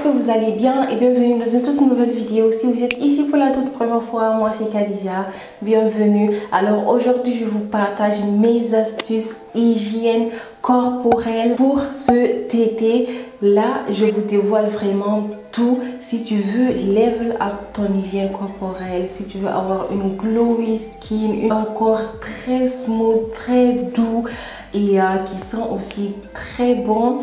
que vous allez bien et bienvenue dans une toute nouvelle vidéo. Si vous êtes ici pour la toute première fois, moi c'est Khadija, bienvenue. Alors aujourd'hui je vous partage mes astuces hygiène corporelle pour ce été. Là je vous dévoile vraiment tout. Si tu veux level up ton hygiène corporelle, si tu veux avoir une glowy skin, un corps très smooth, très doux et qui sent aussi très bon,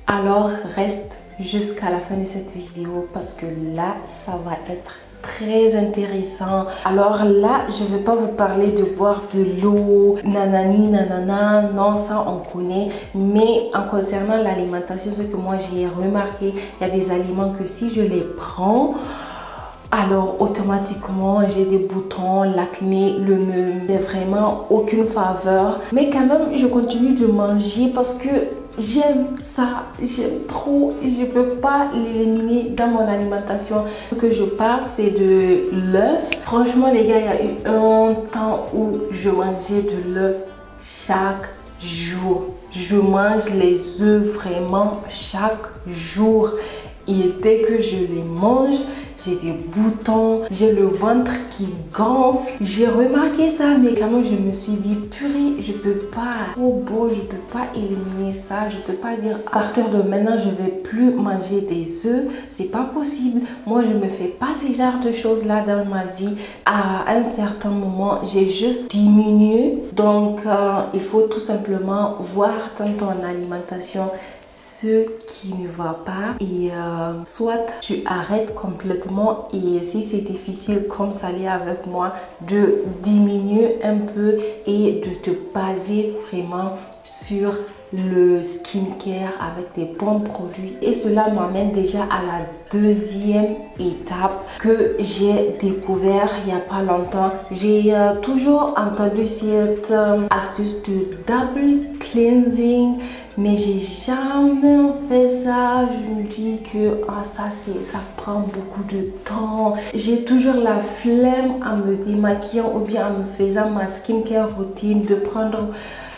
alors reste jusqu'à la fin de cette vidéo parce que là ça va être très intéressant. Alors là je ne vais pas vous parler de boire de l'eau nanani nanana, non, ça on connaît, mais en concernant l'alimentation, ce que moi j'ai remarqué, il y a des aliments que si je les prends, alors automatiquement j'ai des boutons, l'acné, le meuble, c'est vraiment aucune faveur, mais quand même je continue de manger parce que j'aime ça, j'aime trop, je peux pas l'éliminer dans mon alimentation. Ce que je parle, c'est de l'œuf. Franchement les gars, il y a eu un temps où je mangeais de l'œuf chaque jour. Je mange les œufs vraiment chaque jour. Et dès que je les mange, j'ai des boutons, j'ai le ventre qui gonfle. J'ai remarqué ça, mais quand même je me suis dit, purée, je peux pas, trop beau, je peux pas éliminer ça. Je peux pas dire à partir de maintenant je vais plus manger des œufs. C'est pas possible. Moi je me fais pas ces genres de choses là dans ma vie. À un certain moment, j'ai juste diminué. Donc il faut tout simplement voir dans ton alimentation ce qui ne va pas et soit tu arrêtes complètement, et si c'est difficile comme ça l'est avec moi, de diminuer un peu et de te baser vraiment sur le skincare avec des bons produits. Et cela m'amène déjà à la deuxième étape que j'ai découvert il n'y a pas longtemps. J'ai toujours entendu cette astuce de double cleansing, mais j'ai jamais fait ça. Je me dis que ça prend beaucoup de temps. J'ai toujours la flemme en me démaquillant ou bien en me faisant ma skincare routine de prendre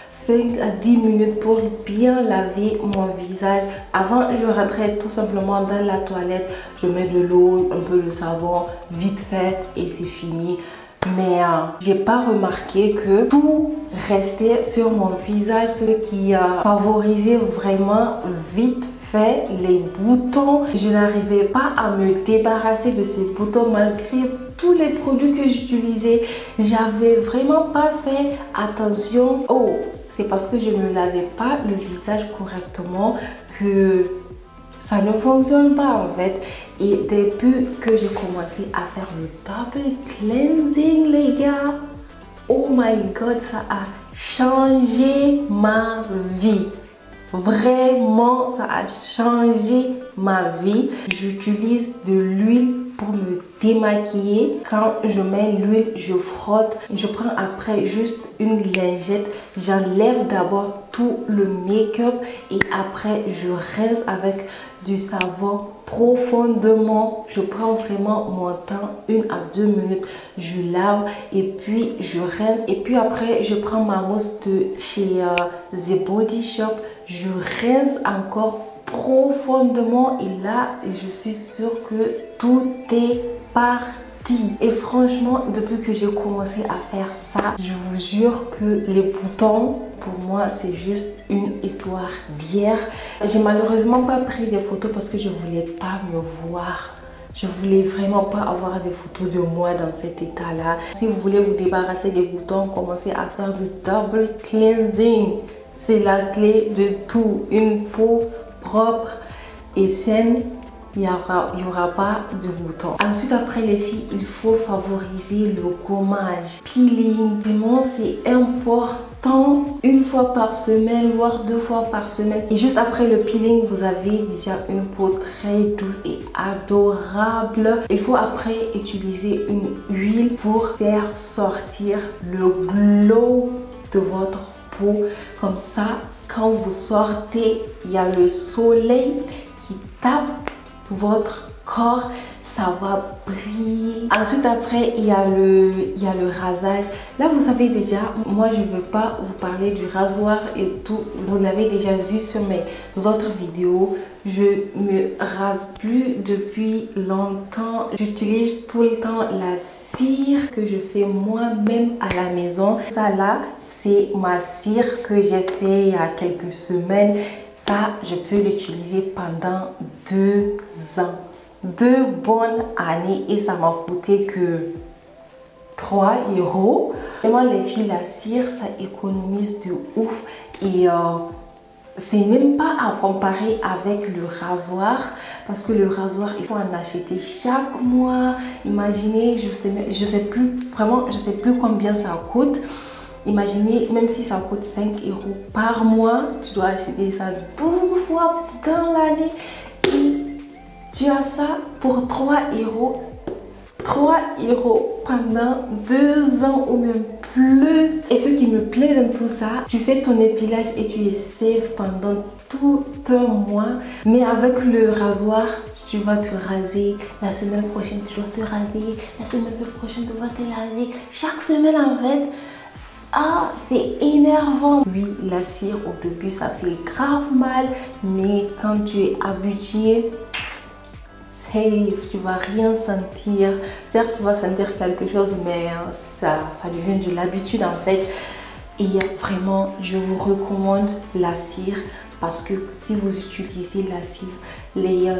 5 à 10 minutes pour bien laver mon visage. Avant, je rentrais tout simplement dans la toilette, je mets de l'eau, un peu de savon, vite fait et c'est fini. Mais j'ai pas remarqué que tout restait sur mon visage, ce qui favorisait vraiment vite fait les boutons. Je n'arrivais pas à me débarrasser de ces boutons malgré tous les produits que j'utilisais. J'avais vraiment pas fait attention. Oh, c'est parce que je ne lavais pas le visage correctement que ça ne fonctionne pas en fait. Et depuis que j'ai commencé à faire le double cleansing les gars, oh my god, ça a changé ma vie. Vraiment, ça a changé ma vie. J'utilise de l'huile pour me démaquiller. Quand je mets l'huile, je frotte. Je prends après juste une lingette. J'enlève d'abord tout le make-up et après je rince avec du savon profondément. Je prends vraiment mon temps, 1 à 2 minutes. Je lave et puis je rince. Et puis après, je prends ma mousse de chez The Body Shop. Je rince encore profondément et là, je suis sûre que tout est parti. Et franchement, depuis que j'ai commencé à faire ça, je vous jure que les boutons, pour moi, c'est juste une histoire d'hier. J'ai malheureusement pas pris des photos parce que je voulais pas me voir. Je voulais vraiment pas avoir des photos de moi dans cet état-là. Si vous voulez vous débarrasser des boutons, commencez à faire du double cleansing. C'est la clé de tout. Une peau propre et saine, il n'y aura pas de boutons. Ensuite, après les filles, il faut favoriser le gommage. Peeling, vraiment c'est important. 1 fois par semaine, voire 2 fois par semaine. Et juste après le peeling, vous avez déjà une peau très douce et adorable. Il faut après utiliser une huile pour faire sortir le glow de votre peau. Comme ça, quand vous sortez, il y a le soleil qui tape votre corps. ça va briller. Ensuite après il y a le rasage. Là vous savez déjà, moi je veux pas vous parler du rasoir et tout, vous l'avez déjà vu sur mes autres vidéos. Je me rase plus depuis longtemps. J'utilise tout le temps la cire que je fais moi-même à la maison. Ça là c'est ma cire que j'ai fait il y a quelques semaines. Ça je peux l'utiliser pendant 2 ans. 2 bonnes années et ça m'a coûté que 3 €. Vraiment les filles, la cire ça économise de ouf et c'est même pas à comparer avec le rasoir parce que le rasoir il faut en acheter chaque mois. Imaginez, je sais plus vraiment, je sais plus combien ça coûte. Imaginez, même si ça coûte 5 € par mois, tu dois acheter ça 12 fois dans l'année et tu as ça pour 3 €. 3 € pendant 2 ans ou même plus. Et ce qui me plaît dans tout ça, tu fais ton épilage et tu es safe pendant tout un mois. Mais avec le rasoir, tu vas te raser. La semaine prochaine, tu vas te raser. La semaine prochaine, tu vas te raser. Chaque semaine en fait. Ah, c'est énervant. Oui, la cire au début, ça fait grave mal. Mais quand tu es habitué, safe, tu vas rien sentir. Certes, tu vas sentir quelque chose, mais ça devient de l'habitude en fait. Et vraiment, je vous recommande la cire parce que si vous utilisez la cire, les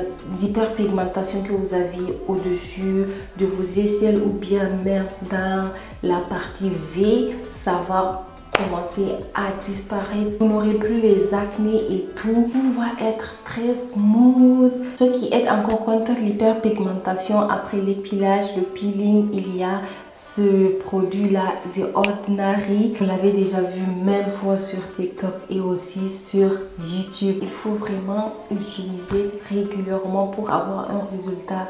hyperpigmentations que vous avez au-dessus de vos aisselles ou bien même dans la partie V, ça va commencer à disparaître. Vous n'aurez plus les acnés et tout. Tout va être très smooth. Ce qui aide encore contre l'hyperpigmentation après l'épilage, le peeling, il y a ce produit là, The Ordinary. Vous l'avez déjà vu maintes fois sur TikTok et aussi sur YouTube. Il faut vraiment l'utiliser régulièrement pour avoir un résultat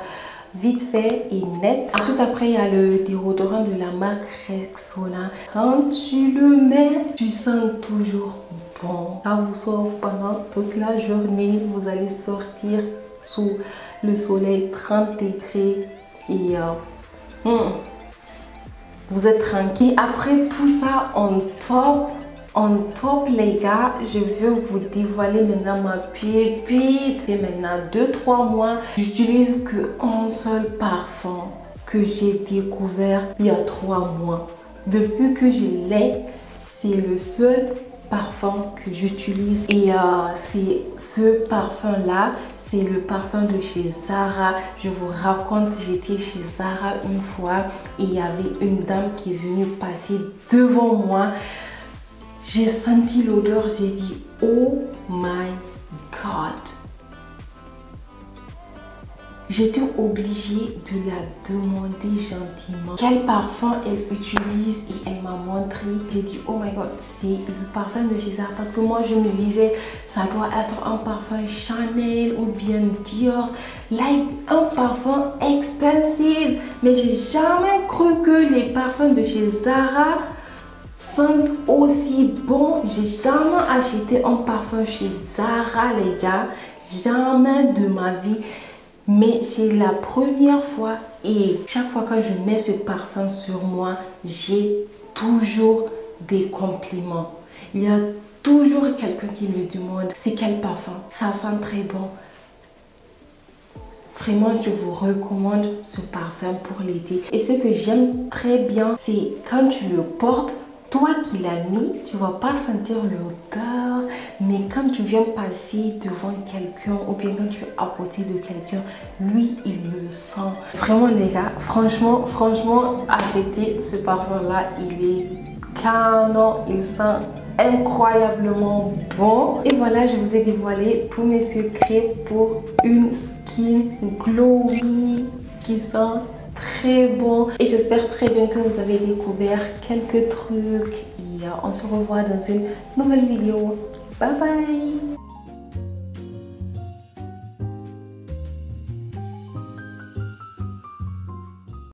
vite fait et net. Ensuite après il y a le déodorant de la marque Rexona. Quand tu le mets, tu sens toujours bon. Ça vous sauve pendant toute la journée. Vous allez sortir sous le soleil 30 degrés et vous êtes tranquille. Après tout ça, on top les gars, je vais vous dévoiler maintenant ma pépite. C'est maintenant 2-3 mois. J'utilise que un seul parfum que j'ai découvert il y a 3 mois. Depuis que je l'ai, c'est le seul parfum que j'utilise. Et c'est ce parfum là, c'est le parfum de chez Zara. Je vous raconte, j'étais chez Zara une fois et il y avait une dame qui est venue passer devant moi. J'ai senti l'odeur, j'ai dit oh my god. J'étais obligée de la demander gentiment quel parfum elle utilise et elle m'a montré. J'ai dit oh my god, c'est le parfum de chez Zara parce que moi je me disais ça doit être un parfum Chanel ou bien Dior, like un parfum expensive. Mais j'ai jamais cru que les parfums de chez Zara sentent aussi bon. J'ai jamais acheté un parfum chez Zara les gars, jamais de ma vie. Mais c'est la première fois et chaque fois que je mets ce parfum sur moi, j'ai toujours des compliments. Il y a toujours quelqu'un qui me demande c'est quel parfum, ça sent très bon. Vraiment, je vous recommande ce parfum pour l'été. Et ce que j'aime très bien, c'est quand tu le portes, toi qui l'as mis, tu vas pas sentir l'odeur, mais quand tu viens passer devant quelqu'un ou bien quand tu es à côté de quelqu'un, lui il le sent. Vraiment les gars, franchement, achetez ce parfum là, il est canon, il sent incroyablement bon. Et voilà, je vous ai dévoilé tous mes secrets pour une skin glowy qui sent très bon. Et j'espère très bien que vous avez découvert quelques trucs et on se revoit dans une nouvelle vidéo. Bye bye.